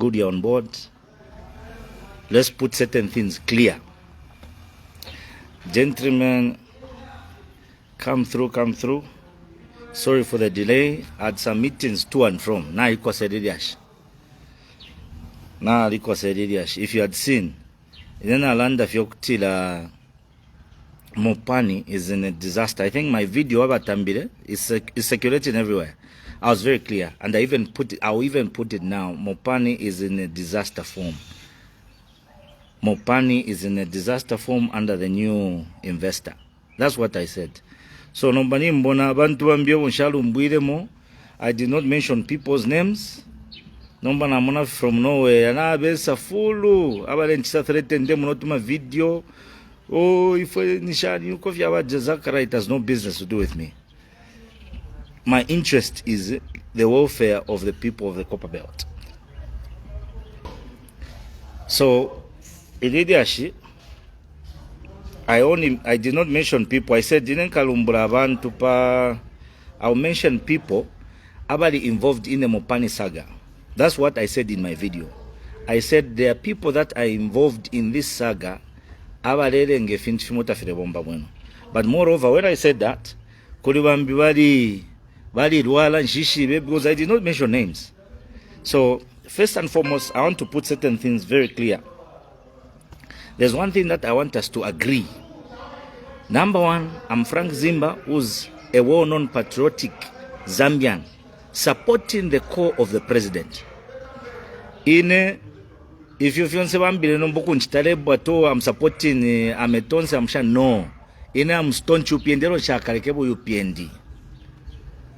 good you're on board. Let's put certain things clear. Gentlemen, come through. Sorry for the delay. I had some meetings to and from. Now it was a didiash. If you had seen, then Alanda Fiokutila MOPANI is in a disaster. I think my video about Tambile is circulating everywhere. I was very clear, and I'll even put it now. MOPANI is in a disaster form. MOPANI is in a disaster form under the new investor. That's what I said. So nombani mbona abantu bambio nshalu mbwiremo. I did not mention people's names. Nomba na mona from nowhere. Na besa fulu. Abale nchisa threaten them not video. Oh, if nishani you coffee about Jazakara, it has no business to do with me. My interest is the welfare of the people of the Copper Belt. So, Ididiashi, I did not mention people. I said didn't kalumbura tupa. I'll mention people abali involved in the MOPANI saga. That's what I said in my video. I said there are people that are involved in this saga. But moreover, when I said that, because I did not mention names. So first and foremost, I want to put certain things very clear. There's one thing that I want us to agree. Number one, I'm Frank Zimba, who's a well-known patriotic Zambian, supporting the core of the president. If you feel I'm supporting Ametonse, I'm sure no. I'm stone UPND UPND.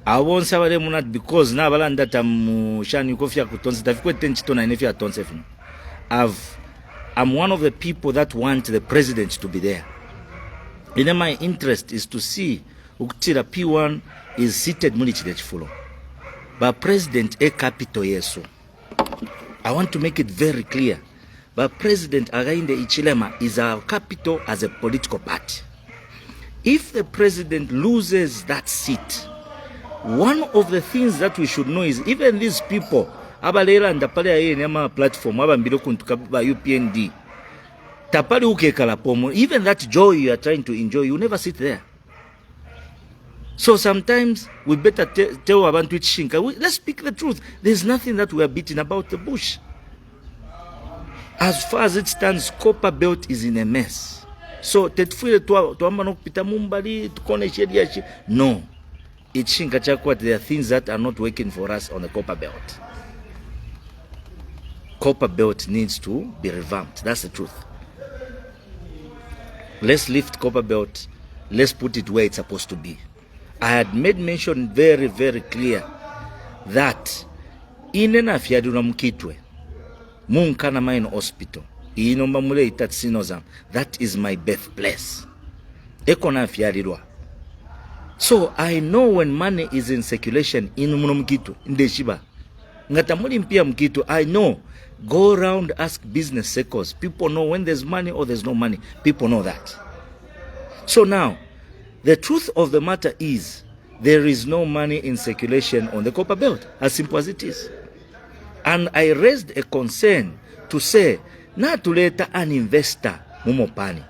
I won't say that because now that I'm Shan Ukofia Kutonse, I'm one of the people that want the president to be there. And my interest is to see Uktira P1 is seated Munichidechfulo. But President a capital yeso. I want to make it very clear. But President Againde Ichilema is our capital as a political party. If the president loses that seat, one of the things that we should know is even these people, Abalela and Tapale Nema platform, UPND, Tapali Uke Kalapomo, even that joy you are trying to enjoy, you never sit there. So sometimes we better tell about which shinka. Let's speak the truth. There's nothing that we are beating about the bush. As far as it stands, Copper Belt is in a mess. So no, it's shinka chakwa. There are things that are not working for us on the Copper Belt. Copper Belt needs to be revamped. That's the truth. Let's lift Copper Belt. Let's put it where it's supposed to be. I had made mention very, very clear that in an afiaduna mkitwe, Munkana Mine Hospital, that is my birthplace. Ekona afiadidwa. So I know when money is in circulation in Mkitu, in Deshiba. Ngatamuli mpia Mkitu, I know. Go around, ask business circles. People know when there's money or there's no money. People know that. So now, the truth of the matter is, there is no money in circulation on the Copper Belt, as simple as it is. And I raised a concern to say, na tuleta an investor, MOPANI.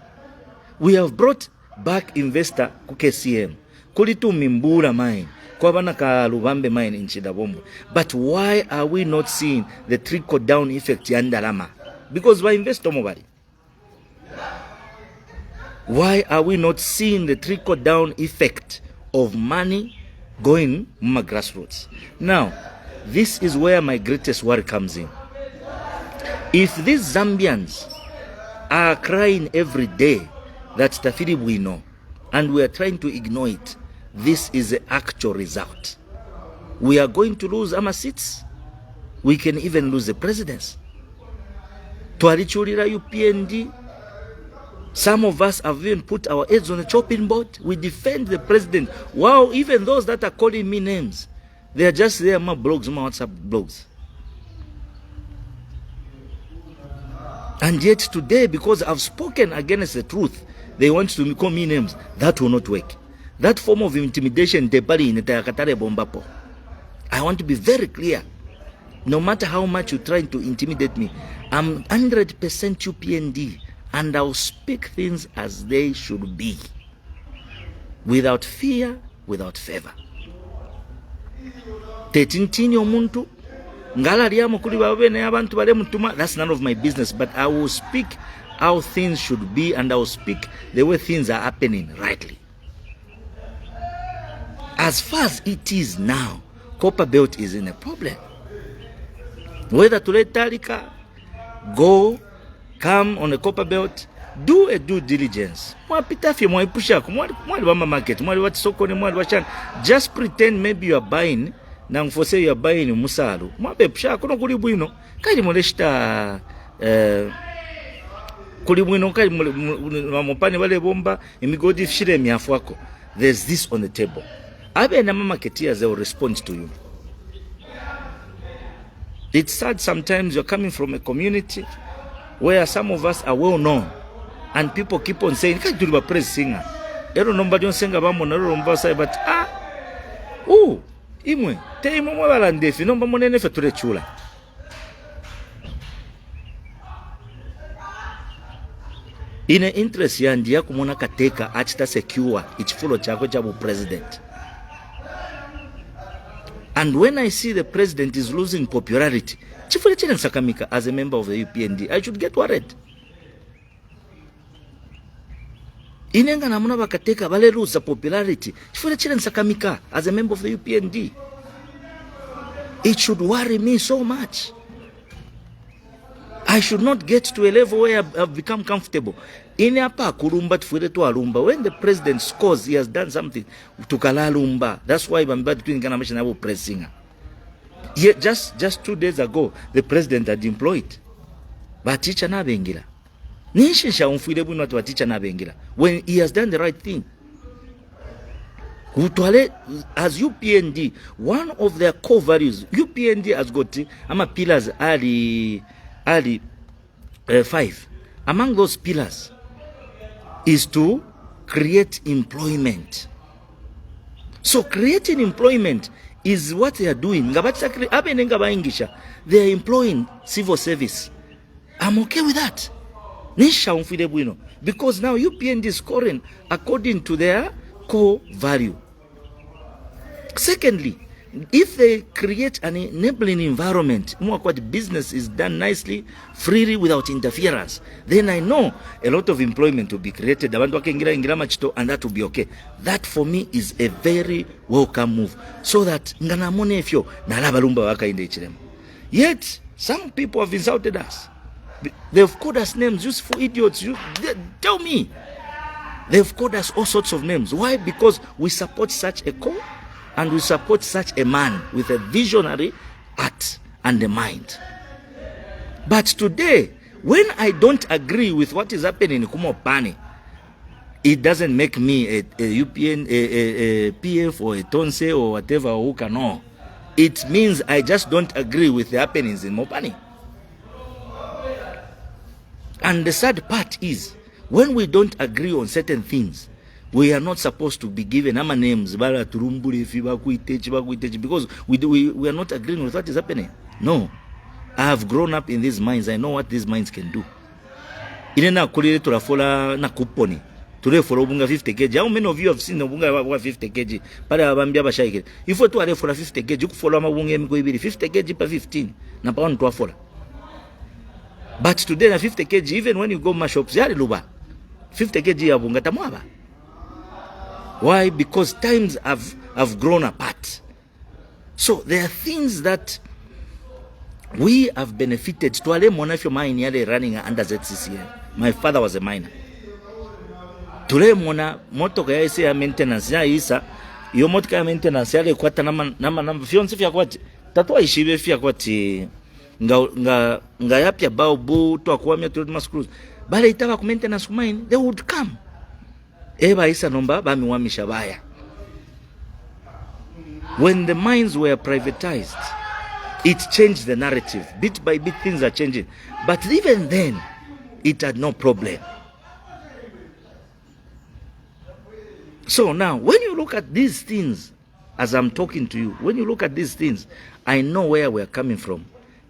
We have brought back investor KCM, Kulitu Mimbura mine, Kwabana ka Lubambe mine in Chidabombo. But why are we not seeing the trickle down effect Yandalama? Because we invest nobody. Why are we not seeing the trickle-down effect of money going to grassroots? Now, this is where my greatest worry comes in. If these Zambians are crying every day that Tafiri we know, and we are trying to ignore it, this is the actual result. We are going to lose our seats. We can even lose the presidency. Twalichurira UPND. Some of us have even put our heads on the chopping board. We defend the president. Wow, even those that are calling me names, they are just there, my blogs, my WhatsApp blogs. And yet today, because I've spoken against the truth, they want to call me names. That will not work. That form of intimidation, I want to be very clear. No matter how much you're trying to intimidate me, I'm 100% UPND, and I'll speak things as they should be, without fear, without favor. Tetintini omuntu ngala liamo kuli babene abantu bale mutuma, that's none of my business, but I will speak how things should be, and I will speak the way things are happening rightly. As far as it is now, Copper Belt is in a problem. Whether to let Talika go, come on the Copper Belt, do a due diligence. Just pretend maybe you are buying. Now for say you are buying musalu. There's this on the table. Abe na mama ketia, they will respond to you. It's sad sometimes you're coming from a community where some of us are well known, and people keep on saying, "Can't do the praise singer." They don't know about singer, but imwe te imwe balandefi no bamonene fe ture chula. In interest ya ndia kumona kateka achita secure ichifulo chako chabu president. And when I see the president is losing popularity, chifule chile nsakamika as a member of the UPND, I should get worried. Inenga namuna bakateka bale lose popularity, chifule chile nsakamika as a member of the UPND. It should worry me so much. I should not get to a level where I've become comfortable. In apa kurumba tufure to alumba. When the president scores, he has done something. Tukala lumba. That's why I'm bad doing Ganamation about pressing. Yet just 2 days ago, the president had employed. But teacher na bengila. Nishisha unfuilebu not wa teacher na bengila. When he has done the right thing. As UPND, one of their core values, UPND has got pillars early 5. Among those pillars is to create employment. So creating employment is what they are doing. They are employing civil service. I'm okay with that. Because now UPND is scoring according to their core value. Secondly, if they create an enabling environment, what business is done nicely, freely, without interference, then I know a lot of employment will be created, and that will be okay. That for me is a very welcome move. So that yet some people have insulted us. They've called us names, useful idiots. Tell me. They've called us all sorts of names. Why? Because we support such a cause. And we support such a man with a visionary heart and a mind. But today, when I don't agree with what is happening in MOPANI, it doesn't make me a UPN, a PF or a Tonse or whatever, who can know. It means I just don't agree with the happenings in MOPANI. And the sad part is, when we don't agree on certain things, we are not supposed to be given our names because we are not agreeing with what is happening. No. I have grown up in these mines. I know what these mines can do. Inena kulile turafola na kuponi. Ture follow bunga 50 kg. How many of you have seen the bunga 50 kg? Pale abambia bashaike. If you are for 50 kg, you follow mabunga mko ibiri 50 kg per 15. Na pa on twafola. But today na 50 kg, even when you go my shops, yali luba. 50 kg ya bunga tamwaba. Why? Because times have grown apart. So there are things that we have benefited. To ale mona if your mine yale running under ZCCM. My father was a miner. Tule mona moto kaya isi ya maintenance ya isa. Yo moto kaya maintenance yale kwata nama fionsi fia kwati. Tatua ishibe fia kwati nga yapia baobu tuwa kuwamia tulima screws. Bale itaka ku maintenance mine, they would come. Eba isa nomba bami wamisha baya. When the mines were privatized, it changed the narrative. Bit by bit things are changing. But even then, it had no problem. So now, when you look at these things, as I'm talking to you, when you look at these things, I know where we're coming from.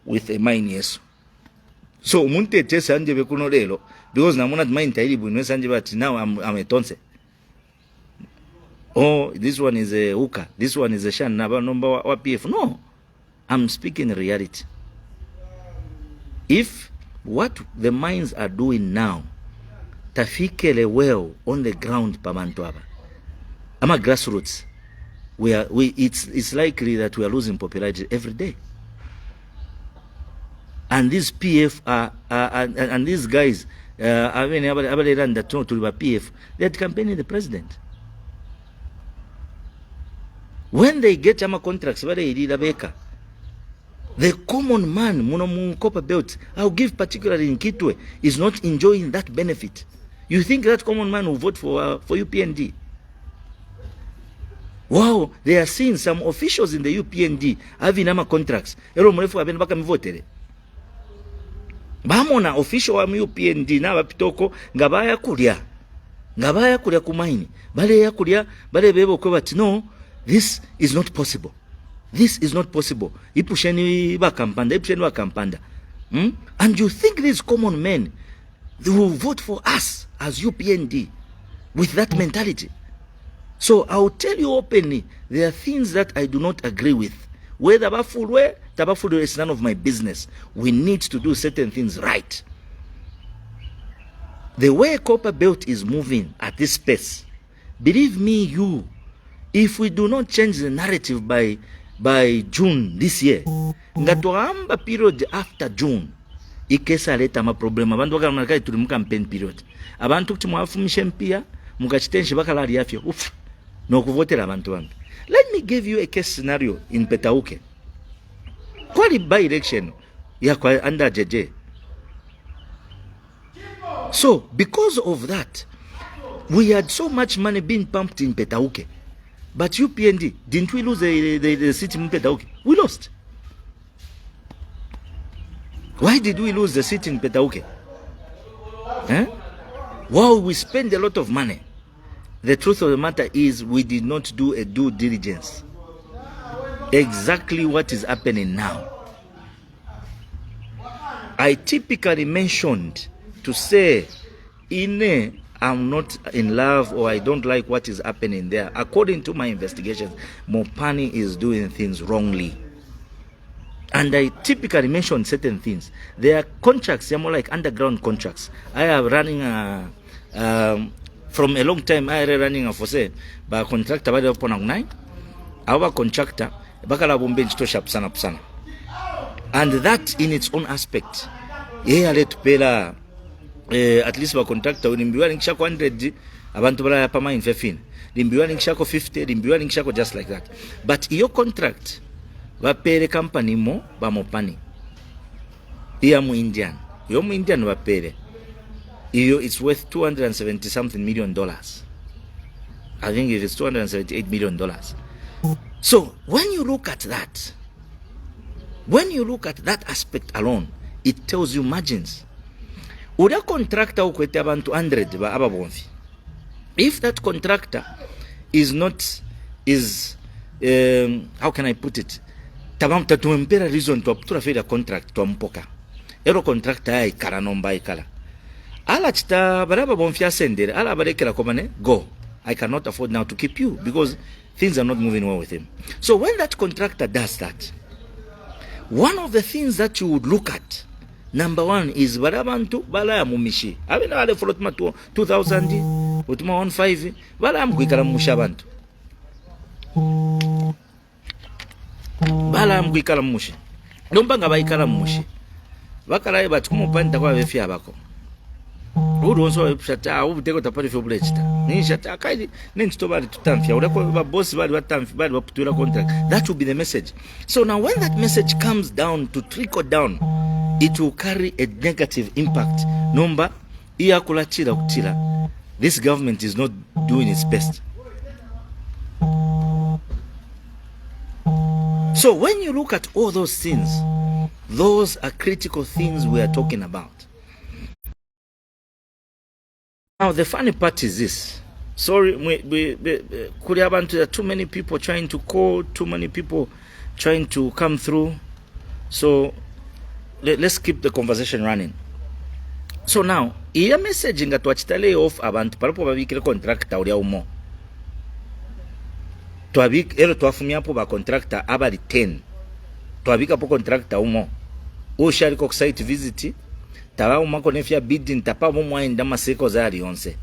with a mine yeso. So munte tesa anje bekuno lelo because namuna mine tailibu inwesa anje but now I'm a tonse. Oh, this one is a hooker, this one is a shan naba number wa PF. No, I'm speaking reality. If what the mines are doing now tafikele well on the ground pabantu aba ama grassroots, it's likely that we are losing popularity every day. And these PF and these guys I mean run that to PF, they're campaigning the president. When they get ama contracts, the common man, muno copper belt, I'll give particularly in Kitwe, is not enjoying that benefit. You think that common man will vote for UPND? Wow, they are seeing some officials in the UPND having ama contracts. Ero mrefu abeni baka mivotere. Bamona official wa UPND na bapitoko ngabaya kulia kumaini. Bale ya kulia, bale bebo kwa bati no. This is not possible. This is not possible. Ipusheni wa kampanda. And you think these common men, they will vote for us as UPND with that mentality? So I'll tell you openly, there are things that I do not agree with. Whether tabafulwe is none of my business. We need to do certain things right. The way Copper Belt is moving at this pace, believe me, if we do not change the narrative by June this year, ngatuamba period after June, ikesa leta ma problem. Abantu bakala tuli mu campaign period. Abantu kumwafumisha mpia, mukachitenshi bakala afya. No kuvotera abantu bantu. Let me give you a case scenario in Petauke. Quali by election ya kwa under JJ. So because of that, we had so much money being pumped in Petauke. But UPND, didn't we lose the seat in Petauke? We lost. Why did we lose the seat in Petauke? Wow, we spend a lot of money. The truth of the matter is we did not do a due diligence. Exactly what is happening now. I typically mentioned to say, I'm not in love or I don't like what is happening there. According to my investigations, MOPANI is doing things wrongly. And I typically mention certain things. There are contracts, they're more like underground contracts. I am running from a long time, I am running for say, by a contractor by the Ponang. Our contractor, Bakala Bombench to Shap Sana. And that in its own aspect, let pay at least ba contractor ulimbiwa nikishako 100 abantu bala pama in 15 limbiwa nikishako 50 limbiwa nikishako just like that. But iyo contract ba pere company mo ba MOPANI iya mu Indian ba pere iyo, it's worth 270 something million dollars. I think it is 278 million dollars. So when you look at that aspect alone, it tells you margins. Uda contractor ukwete abantu 100 ba ababonfi. If that contractor is how can I put it? Tabamta tumpera reason to aptura failure contract to mpoka. Ero contractor ai kala nomba ikala. Ala chita baraba bonfia sendere, ala barekela komane, go. I cannot afford now to keep you because things are not moving well with him. So when that contractor does that, one of the things that you would look at, number one is barabantu bala ya mumishi. Abina wale folotuma 2000, utuma 15, bala ya mkwikala mushabantu. Bala ya mkwikala mushi. Nomba nga baikala mushi. Bakala ya batu kumupanda kwa wefia bako. Uru onso shata ubuteko tapari feblechita. Ni shata kaidi nento bali tutamfia. Udako ba boss bali watamfi bali waputura contract. That will be the message. So now when that message comes down to trickle down, it will carry a negative impact. Number iya kulachira kutira. This government is not doing its best. So when you look at all those things, those are critical things we are talking about. Now the funny part is this. Sorry, there are too many people trying to call, too many people trying to come through. So let's keep the conversation running. So now, iya message nga twachita lay off abantu palipo babikire contractor uli umo. Ero twafumyapo ba contractor abali 10. Twabika po contractor umo. Oshari ko site visit. Taba umako nefya bidding tapa mumwa inda maseko zari yonse.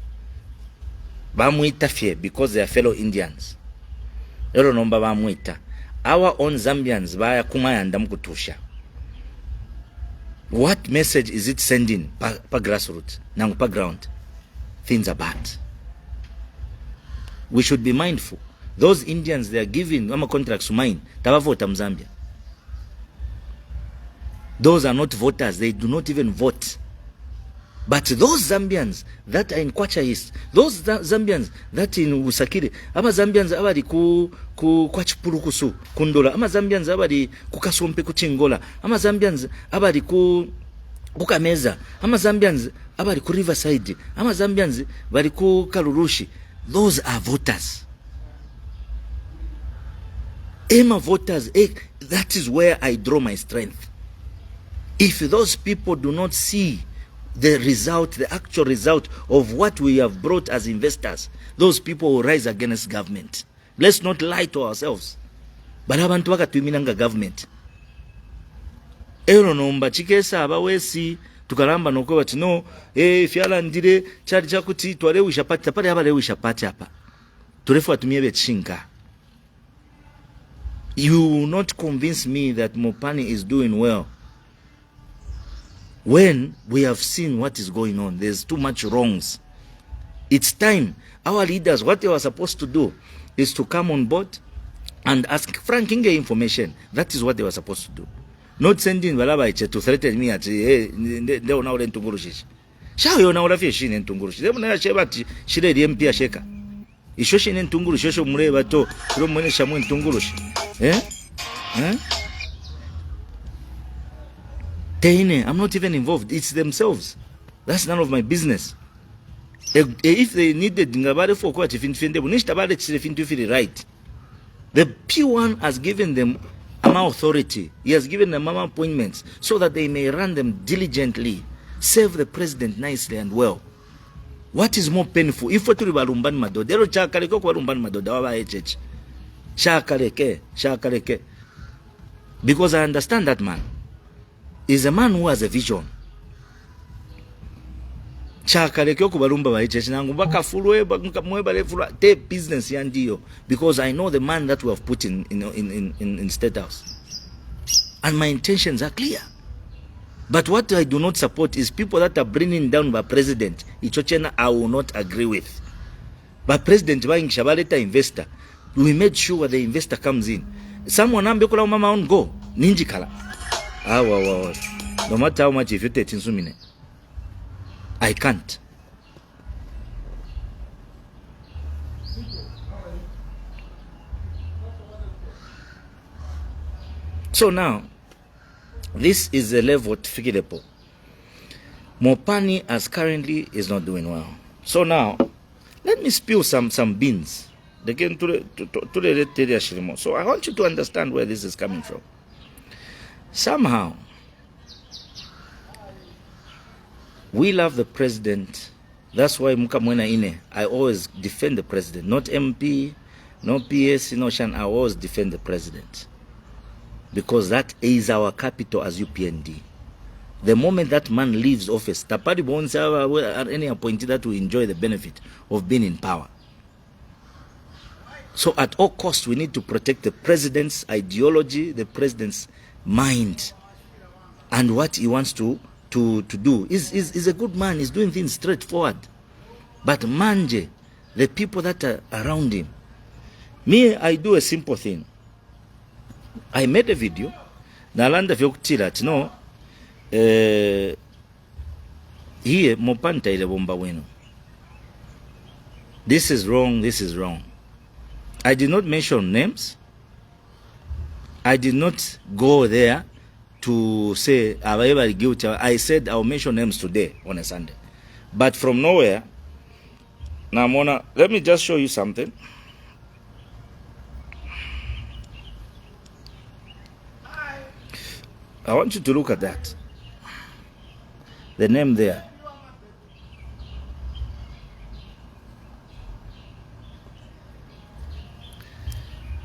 Bamuita fye because they are fellow Indians. Ero nomba bamuita. Our own Zambians baya kumayanda mkutusha. What message is it sending pa grassroots, nang pa ground? Things are bad. We should be mindful. Those Indians, they are giving contracts to mine. Tabavota Zambia. Those are not voters. They do not even vote. But those Zambians that are in Kwacha East, those Zambians that in Usakiri, ama Zambians abadi ku Kwachipurukusu, Kundola, ama Zambians abadi ku Kasompe Kuchingola, ama Zambians abadi ku Kameza, ama Zambians abadi ku Riverside, ama Zambians abadi ku Kalurushi. Those are voters. Emma voters, that is where I draw my strength. If those people do not see the result, the actual result of what we have brought as investors, those people will rise against government. Let's not lie to ourselves. Balabantu wakatuiminanga government. Ero nomba chikesa abawesi tukalamba noko bati no fyala ndire chali chakuti twale wishapati pale abale wishapati hapa. Turefu atumie bechinga. You will not convince me that MOPANI is doing well when we have seen what is going on. There's too much wrongs. It's time. Our leaders, what they were supposed to do is to come on board and ask Frank information. That is what they were supposed to do. Not sending Balabaiche to threaten me at they will now learn to Gurushi. Shall you now have a shin in Tungurushi? They will never share about Shire the MP Sheka. Ishoshin in Tungurush, Mureva to Romani Shamu in Tungurush. I'm not even involved. It's themselves. That's none of my business. If they needed Ngabare for quite if they right. The P1 has given them authority. He has given them appointments so that they may run them diligently, serve the president nicely and well. What is more painful? If we balumban mado, dero chakaleko kwa lumban mado dawa HH. Shakaleke. Because I understand that man is a man who has a vision. Chakaleke kubalumba ba HH nangu baka fulwe mweba le fulwa te business yandiyo, because I know the man that we have put in State House. And my intentions are clear. But what I do not support is people that are bringing down by president. Ichochena I will not agree with. But president buying shabaleta investor, we made sure the investor comes in. Someone ambekula mama on go ninji kala. Wow. No matter how much if you take in sumine, I can't. So now, this is the level to figure it out. MOPANI as currently is not doing well. So now, let me spill some beans. Again, so I want you to understand where this is coming from. Somehow, we love the president. That's why I always defend the president. Not MP, no PS, no Shan. I always defend the president. Because that is our capital as UPND. The moment that man leaves office, Tapari won't have any appointee that will enjoy the benefit of being in power. So at all costs, we need to protect the president's ideology, the president's mind, and what he wants to do. He's a good man. He's doing things straightforward. But manje, the people that are around him. Me, I do a simple thing. I made a video. Nalanda vyokutira no. Here mopanta ile bomba wenu. This is wrong. This is wrong. I did not mention names. I did not go there to say everybody guilty. I said I'll mention names today on a Sunday. But from nowhere, now Mona, let me just show you something. I want you to look at that. the name there.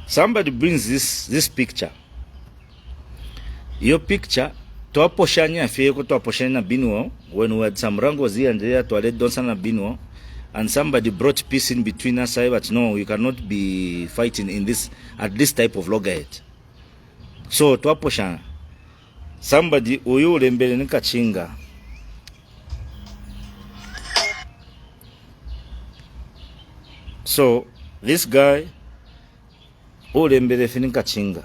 Somebody brings this picture. Your picture twaposhanya fiyeko twaposhanya na Binuo when we had some wrangles here and there to let Donson na Binuo, and somebody brought peace in between us. But no, you cannot be fighting in this at this type of loggerhead. So twaposhanya somebody uyu lembele ni Kachinga. So this guy ulembele fini Kachinga.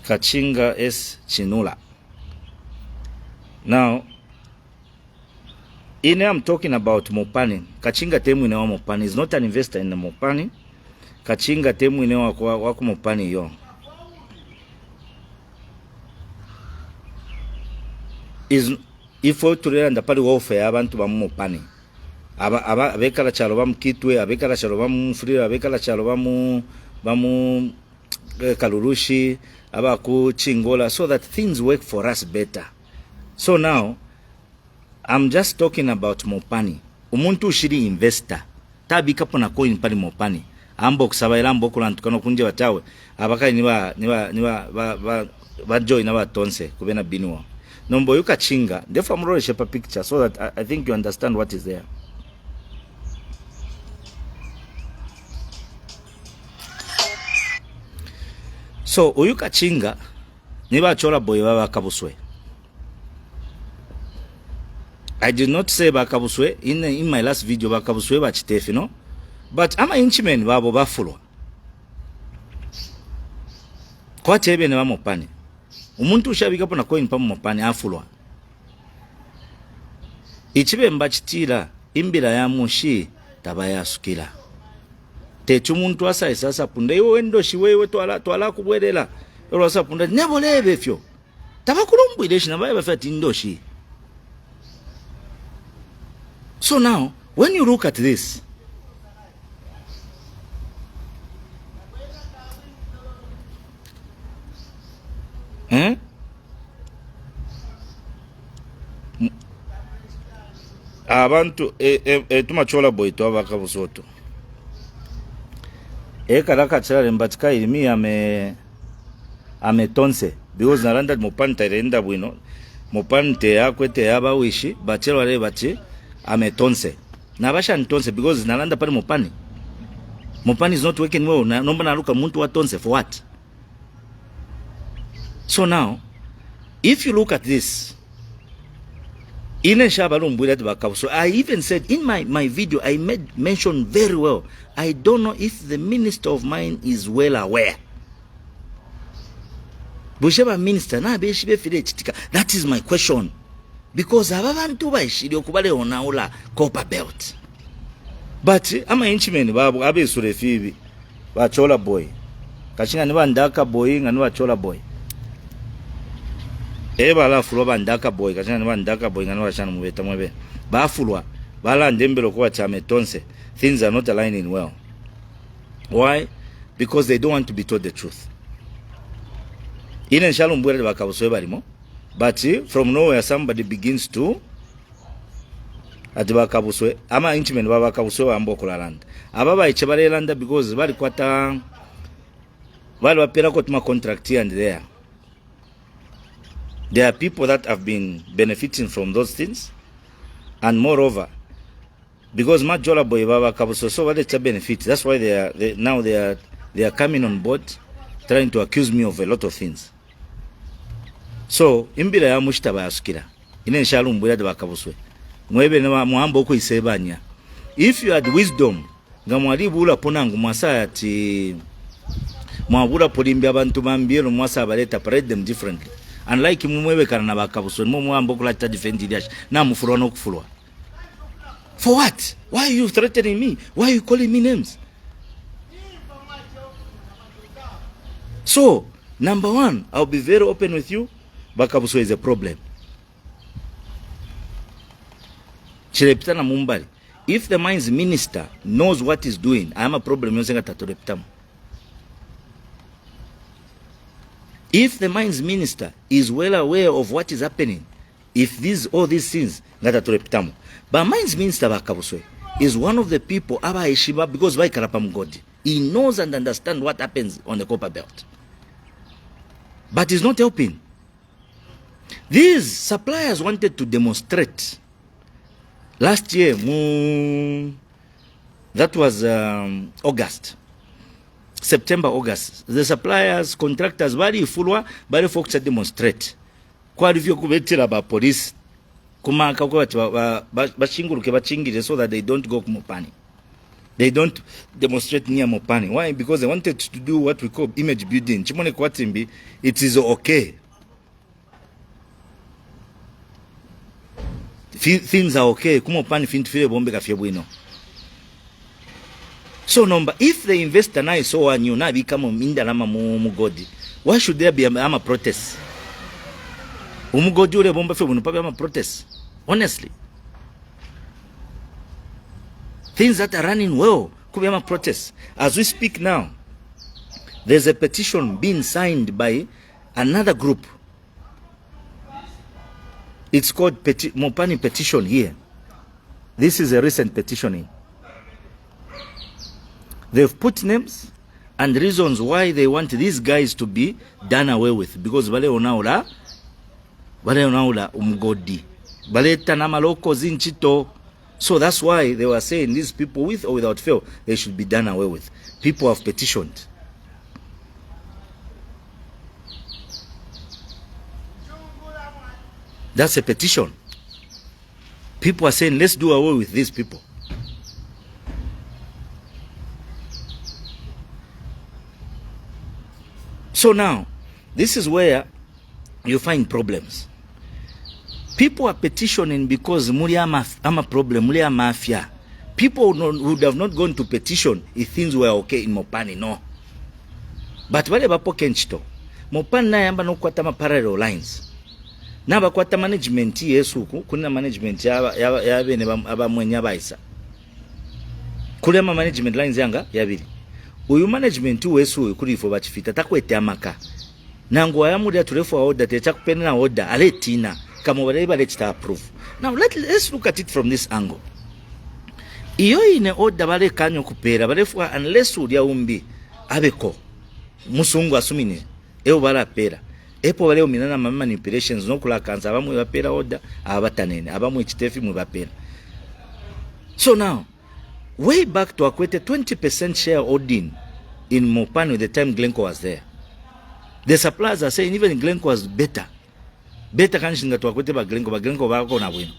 Kachinga S. Chinula. Now, I'm talking about MOPANI. Kachinga temu inewa MOPANI is not an investor in the MOPANI. Kachinga temu inewa wako MOPANI yo. Is ifo turela ndapali wofe abantu ba MOPANI. Abekala chalo bamu Kitwe, abekala chalo bamu Frira, abekala chalo bamu Kalurushi, abaku Chingola, so that things work for us better. So now, I'm just talking about MOPANI. Umuntu ushiri investor. Tabi kapo na coin pali MOPANI. Ambo kusabaila ambo kulantukano kunje watawe. Abakai niwa join na watonse kubena Binuo. Nombo yuka Chinga. Therefore I'm rolling shape a picture so that I think you understand what is there. So uyuka Chinga niba chola boy baba Kabuswe. I did not say Bakabuswe in my last video Bakabuswe bachitefi no, but ama inchimen babo bafulwa kwa chebe ne MOPANI. Umuntu ushabika pona coin pa MOPANI afulwa ichibe mbachitira imbira ya mushi tabaya sukila techu muntu asa sasa punda iwe ndoshi wewe twala kubwerela ero sasa punda nebolebe fyo tabakulumbuire shina baye bafati ndoshi. So now when you look at this, abantu tumachola boy to abakabusoto kalaka chale mbatika ilimi ame tonse because naranda MOPANI tairenda bwino MOPANI te yakwete yaba wishi bachelo wale bachi ame tonse na basha ntonse because naranda pale MOPANI is not working well. Nomba naluka muntu wa tonse for what? So now if you look at this, so I even said in my video, I made mention very well. I don't know if the minister of mine is well aware. Minister, that is my question. Because abantu baishiri okubale onaula copper belt. But ama inchimeni babu abe surefibi bachola boy. Kachinga niba ndaka boy ngani chola boy. Bala fulwa bandaka boy kachana bandaka boy ngano wachana mubeta mwebe ba fulwa bala ndembelo kwa chame tonse. Things are not aligning well. Why? Because they don't want to be told the truth. Ine nshalo mbwele bakabuswe balimo, but from nowhere somebody begins to atibakabuswe ama inchimen babakabuswe bambo kulalanda ababa ichebale landa because bali kwata bali wapera ko tuma contract here and there. There are people that have been benefiting from those things, and moreover, because Majola boy baba kabuso so what it's a benefit. That's why they are coming on board, trying to accuse me of a lot of things. So imbira ya mushtaba yaskira ine nshalu mbira de bakabuswe mwebe na muambo ko isebanya. If you had wisdom ngamwalibu ula ponangu mwasa ati mwabura polimbi abantu bambiro mwasa baleta parade them differently. Unlike mumwewe kana bakabuswe mwambo ko lata defend dash na mufurwa no kufurwa. For what? Why are you threatening me? Why are you calling me names? So, number one, I'll be very open with you. Bakabuswe is a problem. Chirepitana Mumbali. If the mines minister knows what he's doing, I am a problem. If the mines minister is well aware of what is happening, if all these things ngatatulepitamu, but mines minister bakabuswe is one of the people abaishima because vaikarapa mugodi. He knows and understands what happens on the copper belt, but he's not helping. These suppliers wanted to demonstrate last year, that was September, August. The suppliers, contractors, bari folks demonstrate. Kwa review kubetira ba police kumaka kwa bashinguluke bachingire so that they don't go to MOPANI. They don't demonstrate near MOPANI. Why? Because they wanted to do what we call image building. Chimone kwatimbi, it is okay. Things are okay. MOPANI fintfile bombe kafye bwino. So number, if the investor now is so new, now become mindalama mugodi, why should there be a protest? Umugodi ule bomba fe bunupabe ama protest. Honestly, things that are running well could be a protest. As we speak now, there's a petition being signed by another group. It's called MOPANI petition here. This is a recent petitioning. They've put names and reasons why they want these guys to be done away with, because bale onaula umgodi bale tanama loko zinchito. So that's why they were saying these people, with or without fail, they should be done away with. People have petitioned. That's a petition. People are saying, let's do away with these people. So now, this is where you find problems. People are petitioning because ama problem, mulia mafia. People would have not gone to petition if things were okay in MOPANI, no. But wale bapo kenchito, MOPANI na yamba no kwata ma parallel lines. Na ba kwata management yesu kuna management ya bene aba mwenya baisa. Kule ma management lines yanga yabiri. Uyu management wesu kuri fo bachifita takwete amaka. Nangu ayamudia tulefu wa order techa kupena na order aletina kama wale lechita approve. Now let's look at it from this angle. Iyo ine order bale kanyo kupera balefu unless udia umbi abeko musungu asumine eo bala pera epo bale uminana manipulations no kula kanza abamu bapera order abatanene abamu chitefi mu bapera. So now, way back to Akwete, 20% share holding in MOPANI the time Glencore was there. The suppliers are saying even Glencore was better. Better kanishinga to Akwete ba Glencore bako na wino.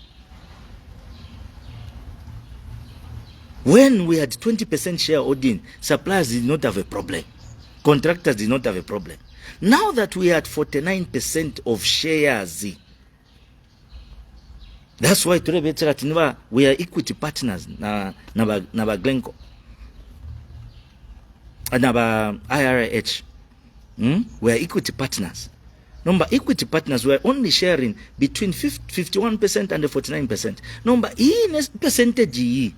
When we had 20% share holding, suppliers did not have a problem. Contractors did not have a problem. Now that we had 49% of shares, that's why today we are equity partners na Glencore and IRH. We are equity partners. Number equity partners were only sharing between 51% and 49%. Number percentage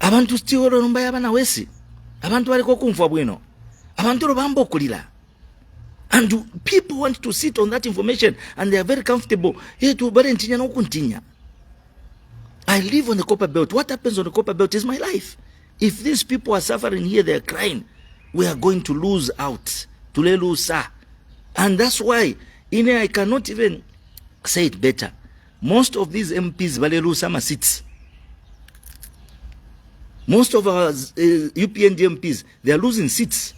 abantu still number yabana wesi. Abantu waliko kumfwa bwino. Abantu robambo kulila. And people want to sit on that information and they are very comfortable. I live on the copper belt. What happens on the copper belt is my life. If these people are suffering here, they are crying, we are going to lose out. And that's why I cannot even say it better. Most of these MPs balelu sama seats. Most of our UPND MPs, they are losing seats.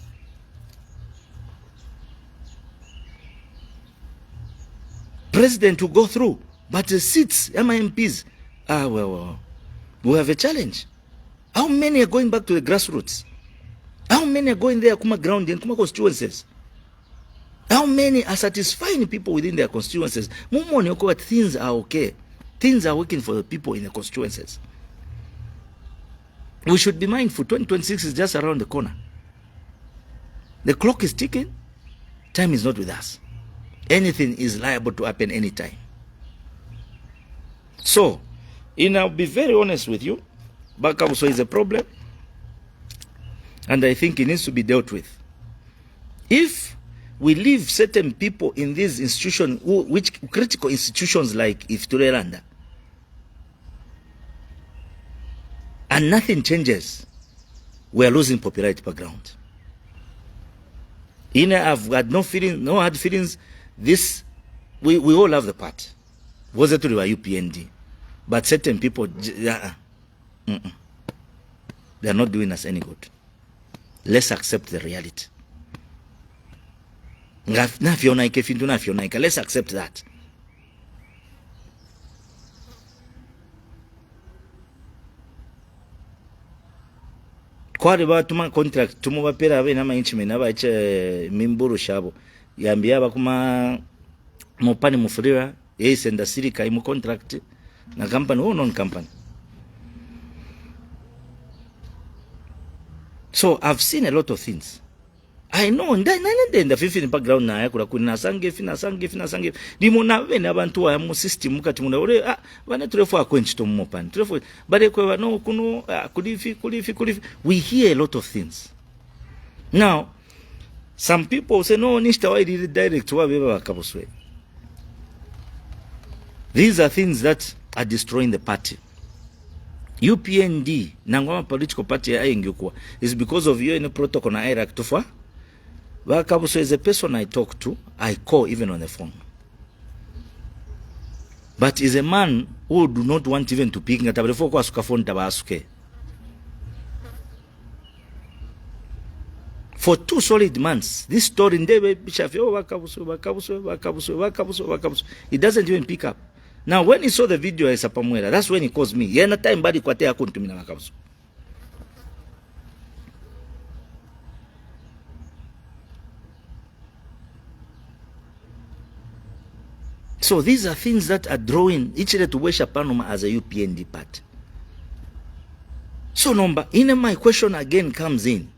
President will go through, but the seats, MPs, well, we have a challenge. How many are going back to the grassroots? How many are going there, kuma ground and kuma constituencies? How many are satisfying people within their constituencies? Things are okay. Things are working for the people in the constituencies. We should be mindful. 2026 is just around the corner. The clock is ticking. Time is not with us. Anything is liable to happen anytime. So, I'll be very honest with you. Bakabuso is a problem. And I think it needs to be dealt with. If we leave certain people in these institutions, which critical institutions like Ifturelanda, and nothing changes, we are losing popularity background. I've got no feelings, no hard feelings. This, we all have the part. Was it to the UPND? But certain people, they are not doing us any good. Let's accept the reality. Let's accept that. Kwari batuma contract tumubapera abe nama inchime naba mimburu shabo yambia bakuma MOPANI mufurira senda sirika imu contract na company or non company. So I've seen a lot of things. I know in the 15 background na yakura kuna sange limona bene abantu wa mu system mukati muna ore bana turefo akwenchi to MOPANI turefo bare kwa no kuno kulifi we hear a lot of things. Now some people say no nishta wa direct wa beba bakabuswe. These are things that are destroying the party. UPND nangoma political party ya ingekuwa is because of you in a protocol na IRH tufa. Wakabuso is a person I talk to, I call even on the phone. But is a man who do not want even to pick ngata kwa suka phone tabasuke. For 2 solid months, this story ndebe bishafio wakabuso. It doesn't even pick up. Now when he saw the video ya Sapamwera, that's when he calls me. Yena time badi kwa te akuntu mina wakabuso. So these are things that are drawing each other to worship Panama as a UPND party. So number, my question again comes in.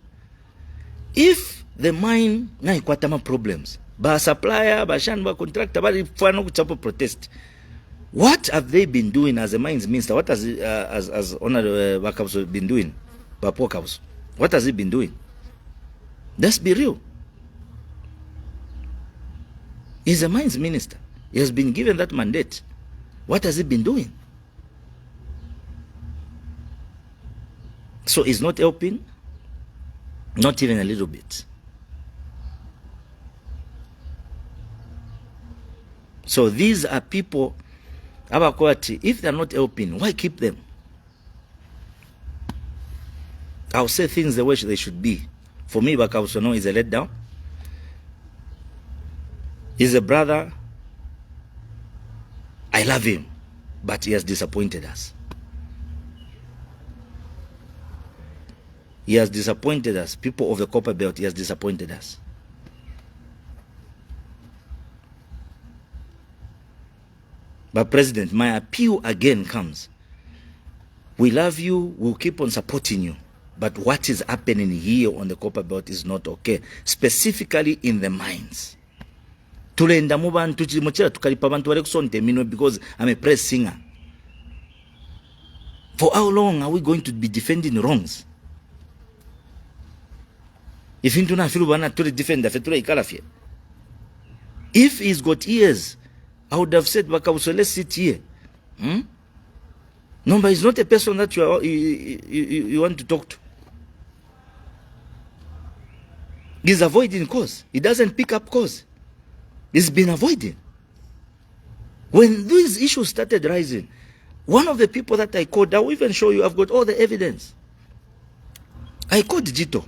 If the mine na ikwatama problems, ba supplier, ba shan, ba contractor, ba ifano kuchapo protest, what have they been doing as a mines minister? What has as Honorable Wakabso been doing? What has he been doing? Let's be real. He's a mines minister. He has been given that mandate. What has he been doing? So he's not helping, not even a little bit. So these are people, if they're not helping, why keep them? I'll say things the way they should be. For me, Bakausono is a letdown. He's a brother. I love him, but he has disappointed us. He has disappointed us. People of the Copper Belt, he has disappointed us. But President, my appeal again comes. We love you, we'll keep on supporting you. But what is happening here on the Copper Belt is not okay, specifically in the mines. Tulenda mu bantu chimochera tukalipa bantu bale kusonte mino because I'm a press singer. For how long are we going to be defending wrongs? If into na filu bana to defend afetura ikalafie. If he's got ears, I would have said Bakabuso, let's sit here. No, but he's not a person that you want to talk to. He's avoiding cause. He doesn't pick up cause. He's been avoiding. When these issues started rising, one of the people that I called, I will even show you, I've got all the evidence. I called Jito.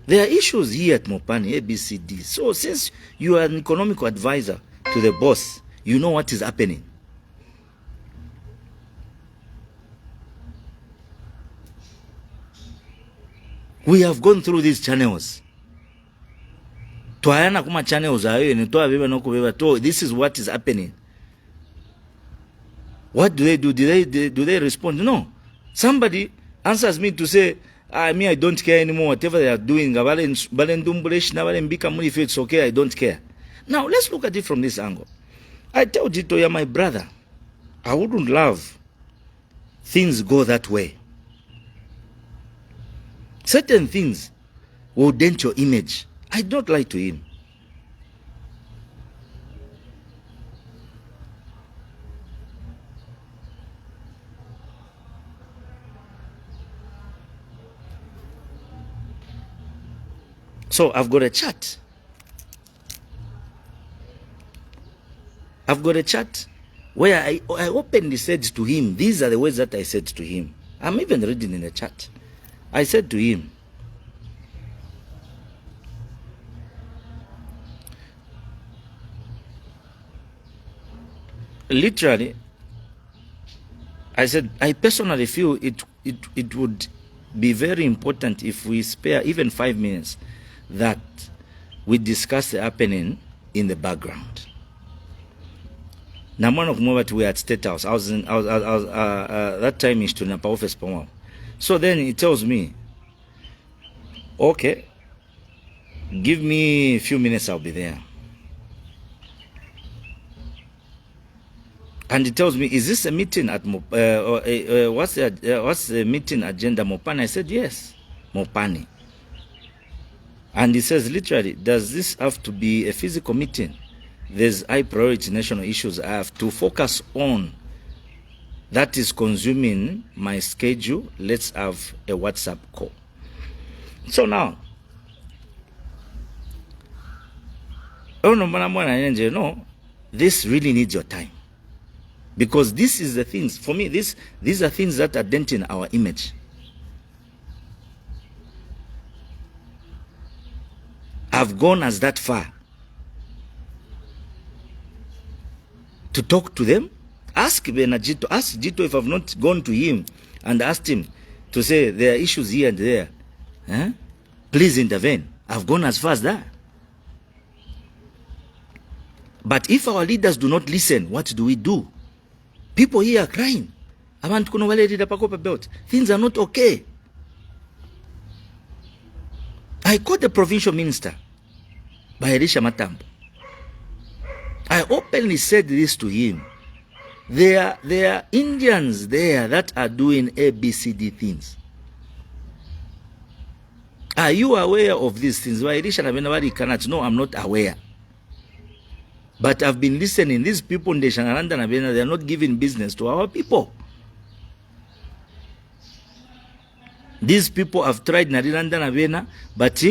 There are issues here at MOPANI, ABCD. So since you are an economical advisor to the boss, you know what is happening. We have gone through these channels. This is what is happening. What do they do? Do they respond? No. Somebody answers me to say, I don't care anymore, whatever they are doing. If it's okay, I don't care. Now, let's look at it from this angle. I tell Jito, you're my brother. I wouldn't love things go that way. Certain things will dent your image I don't lie to him. So I've got a chat. I've got a chat where I openly said to him, these are the words that I said to him. I'm even reading in the chat. I said to him, literally, I said, I personally feel it would be very important if we spare even 5 minutes that we discuss the happening in the background. Namwana kumwa we at State House. I was that time is to Napa office. So then he tells me, okay, give me a few minutes, I'll be there. And he tells me, is this a meeting at what's the meeting agenda, MOPANI? I said, yes, MOPANI. And he says, literally, does this have to be a physical meeting? There's high priority national issues I have to focus on. That is consuming my schedule. Let's have a WhatsApp call. So now, this really needs your time. Because this is the things, for me, these are things that are denting our image. I've gone as that far to talk to them. Ask Benajito, ask Jito if I've not gone to him and asked him to say there are issues here and there. Please intervene. I've gone as far as that. But if our leaders do not listen, what do we do? People here are crying. Things are not okay. I called the provincial minister, Elisha Matambo. I openly said this to him. There are Indians there that are doing ABCD things. Are you aware of these things? No, I'm not aware. But I've been listening. These people in the Shanaranda Nabena, they are not giving business to our people. These people have tried Nariranda Nabena, but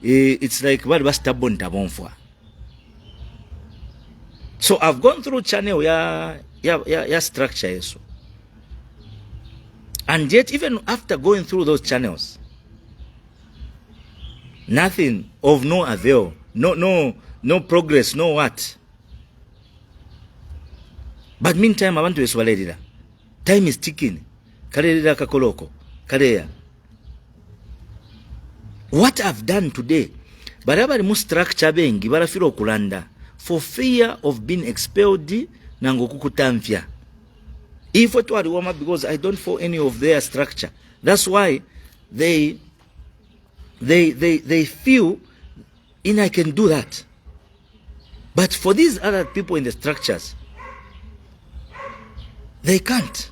it's like what was stubborn tabonfwa. So I've gone through channel ya structure yeso. And yet even after going through those channels, nothing of no avail, no progress, no what. But meantime I want to eswaledira. Time is ticking. Karelira kakoloko. Kareya. What I've done today, barabari mu structure bengi barafira okulanda for fear of being expelled nangokukutamvya. If it were warmer because I don't follow any of their structure. That's why they feel I can do that. But for these other people in the structures, they can't.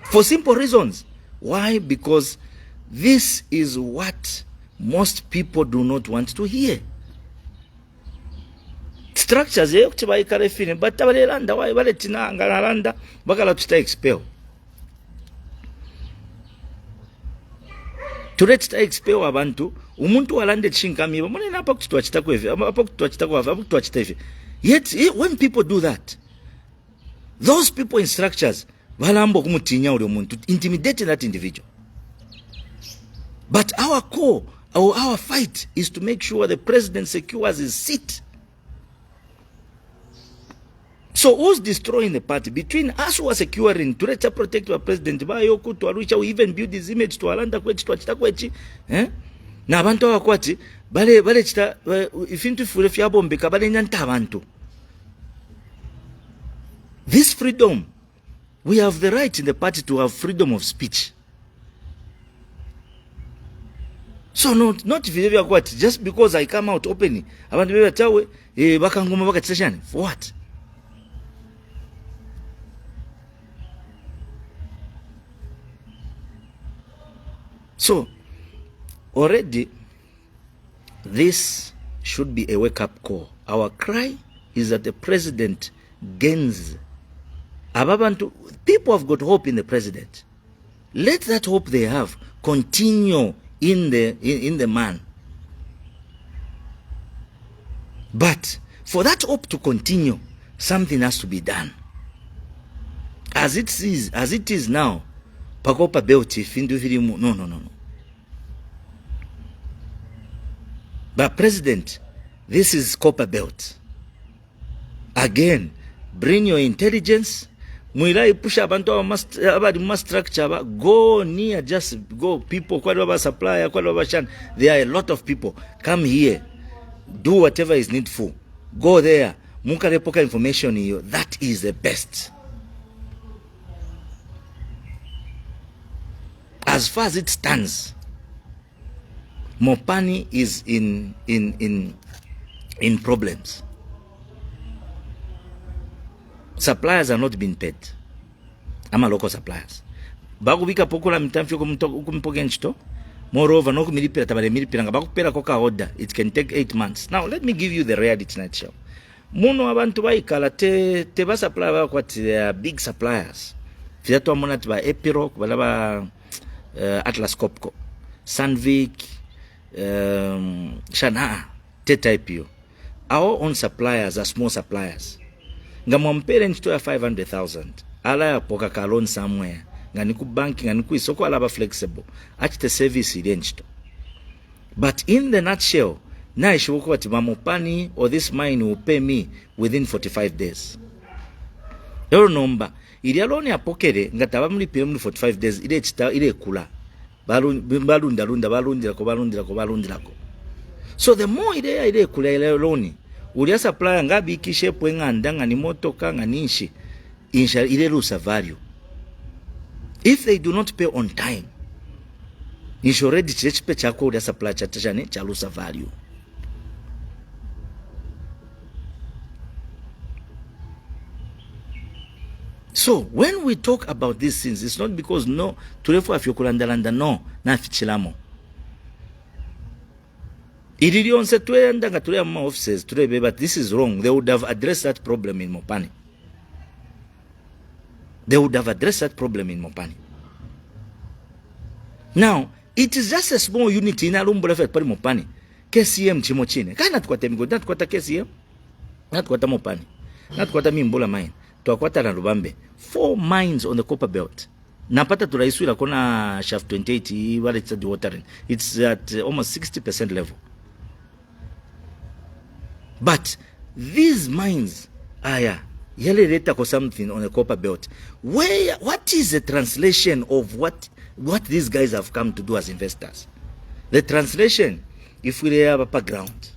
For simple reasons. Why? Because this is what most people do not want to hear. Structures but tabalelanda why baletina ngalanda bakala tuta expel. Tuletita expel abantu umuntu walande chinkamiba munena apa kutwachita kwefe apa kutwachita kwa apa kutwachita ife. Yet when people do that, those people in structures balambo kumutinya ule muntu intimidating that individual. But our core, our fight is to make sure the president secures his seat. So who's destroying the party? Between us who are securing to protect our president, we even build his image to alanda kwechi to achita kwechi, na abantu abakwati bale chita ifintu fure fyabombeka bale nyanta abantu. This freedom, we have the right in the party to have freedom of speech. So not just because I come out openly, abantu betawe bakangoma bakatishani for what? So already this should be a wake-up call. Our cry is that the president gains. People have got hope in the president. Let that hope they have continue in the man. But for that hope to continue, something has to be done. As it is now, pakopa belti findu firimu. No. But president, this is copper belt. Again, bring your intelligence. Muirai push abantu abadi structure. Go near, just go people. Kwa baba supplier, kwa baba shan. There are a lot of people. Come here, do whatever is needful. Go there. Mukarepoka information in you. That is the best. As far as it stands, MOPANI is in problems. Suppliers are not being paid. I'm a local suppliers. Bakubika pokola mtamfyo kumpokenchito. Moreover, no kumilipira tabale milipira ngabakupera koka order. It can take 8 months. Now let me give you the reality nutshell. Muno abantu baikala te ba supplier kwa big suppliers. Fiato amona tiba Epiro balaba Atlas Copco, Sandvik, Shana, T-Type. Our own suppliers are small suppliers. Ngamompere nchito ya 500,000. Ala ya poka ka loan somewhere. Nganiku banking, nganiku isoko alaba flexible. Achite service ile nchito. But in the nutshell, na ishuko wati MOPANI or this mine will pay me within 45 days. Yoro nomba. Ili alone ya pokere ngataba muli pay 45 days ile chita ile kula. Balundilako. So the more ile kula ile alone, ulia supplier ngabi kishe pwenga ndanga ni motoka nganishi insha ile lose value. If they do not pay on time, insurance chichepe chako ulia supplier chatashane cha lose value. So when we talk about these things, it's not because no tulefu afyokulandalanda no na fichilamo. Idilionse tuenda ngatule ama offices tulebe, but this is wrong. They would have addressed that problem in MOPANI. Now, it is just a small unit in Alumbula for MOPANI. KCM chimochine. Kana tukwata migo, not kwata KCM, not kwata MOPANI, not kwata mimbola mine. Tuakwata na Lubambe. 4 mines on the copper belt. Napata tulaiswila kona shaft 28 wale it's the watering. It's at almost 60% level. But these mines aya yale reta ko something on the copper belt. What is the translation of what these guys have come to do as investors? The translation, if we have a background,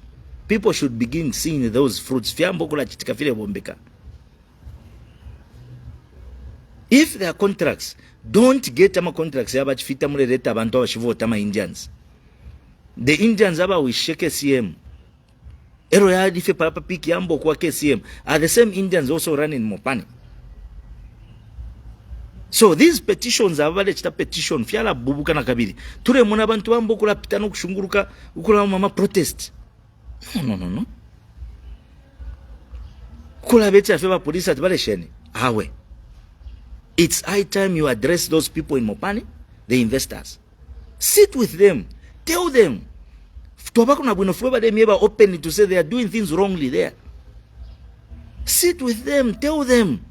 people should begin seeing those fruits. Fiambo kula chitikafile bombeka. If there are contracts, don't get ama contracts yaba chifita mule reta abantu abashivota ama Indians. The Indians aba we shake CM. Ero ya dife papa piki ambo kwa KCM are the same Indians also running MOPANI. So these petitions are valid petition fiala bubuka na kabiri. Ture mona bantu ambo kula pitano kushunguruka ukula mama protest. No. Kula beti afeba police atbale sheni. Awe. It's high time you address those people in MOPANI, the investors. Sit with them. Tell them. They openly to say they are doing things wrongly there. Sit with them. Tell them.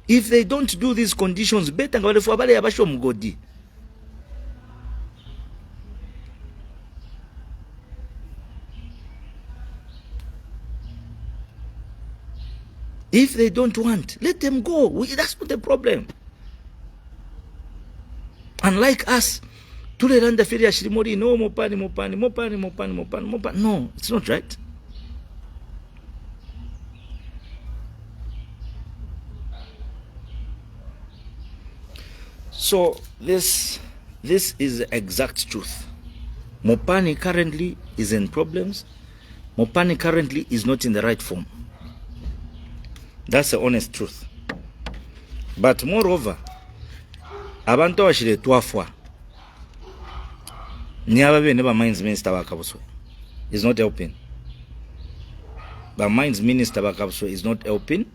If they don't do these conditions, better. If they don't want, let them go. That's not the problem. Unlike us, no, MOPANI. No, it's not right. So this is the exact truth. MOPANI currently is in problems. MOPANI currently is not in the right form. That's the honest truth. But moreover, abantu bashire twafwa. Nyababe never minds Minister Bakabuswe is not helping. But Mines Minister Bakabuswe is not helping.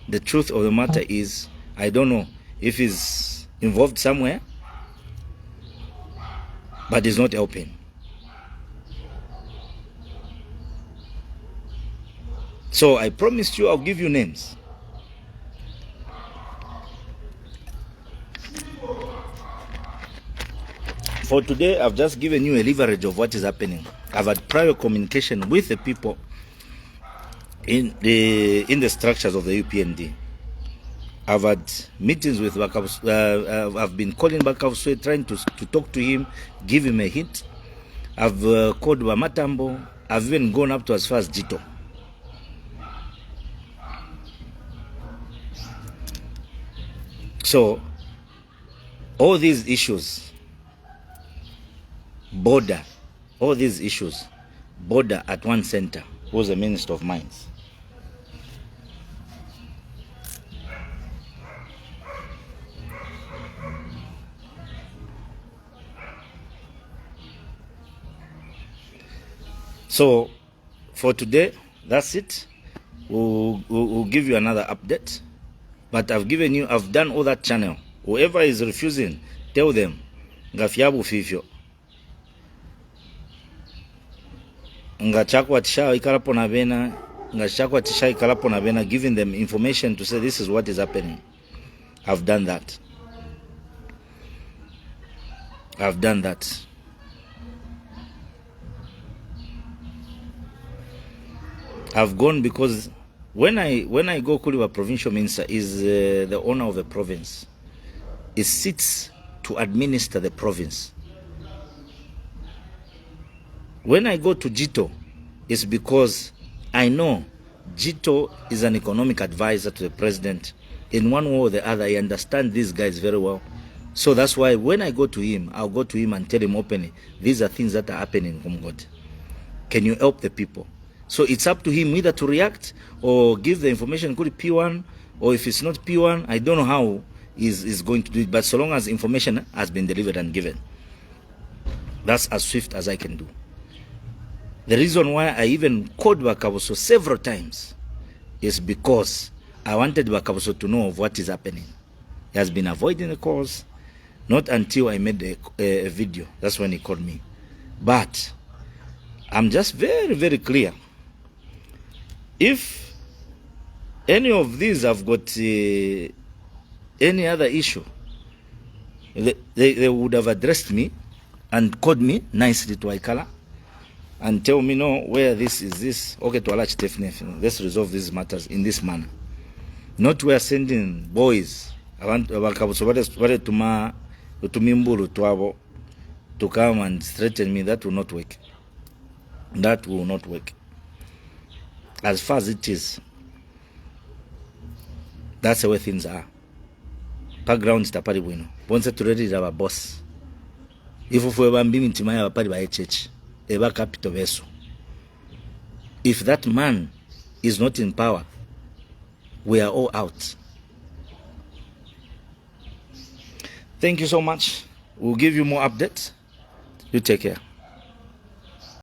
The truth of the matter is, I don't know if he's involved somewhere, but he's not helping. So I promised you I'll give you names. For today, I've just given you a leverage of what is happening. I've had prior communication with the people in the structures of the UPND. I've had meetings with Bakabuswe. I've been calling Bakabuswe, trying to talk to him, give him a hint. I've called Bamatambo. I've even gone up to as far as Jito. So, all these issues border at one center, who's the Minister of Mines. So, for today, that's it. We'll give you another update. But I've done all that channel. Whoever is refusing, tell them, Gafiabu Fifio. Ngachakwa tisha ikalapo na bena, ngachakwa tisha ikalapo na bena, giving them information to say this is what is happening. I've done that. I've gone because when I go, Kuliwa provincial minister is the owner of the province. It sits to administer the province. When I go to Jito, it's because I know Jito is an economic advisor to the president. In one way or the other, I understand these guys very well. So that's why when I go to him, I'll go to him and tell him openly, these are things that are happening in God. Can you help the people? So it's up to him either to react or give the information, could be P1, or if it's not P1, I don't know how he's going to do it. But so long as information has been delivered and given, that's as swift as I can do. The reason why I even called Bakabuswe several times is because I wanted Bakabuswe to know of what is happening. He has been avoiding the calls, not until I made a video. That's when he called me. But I'm just very, very clear. If any of these have got any other issue, they would have addressed me and called me nicely to Aikala and tell me, no, where this is this. Okay, to Alach definitely. Let's resolve these matters in this manner. Not we are sending boys. I want to come and threaten me. That will not work. That will not work. As far as it is, that's the way things are. Background is tapari bueno. Once to ready our boss. If we were being to my party by church, eba capital vessel. If that man is not in power, we are all out. Thank you so much. We'll give you more updates. You take care.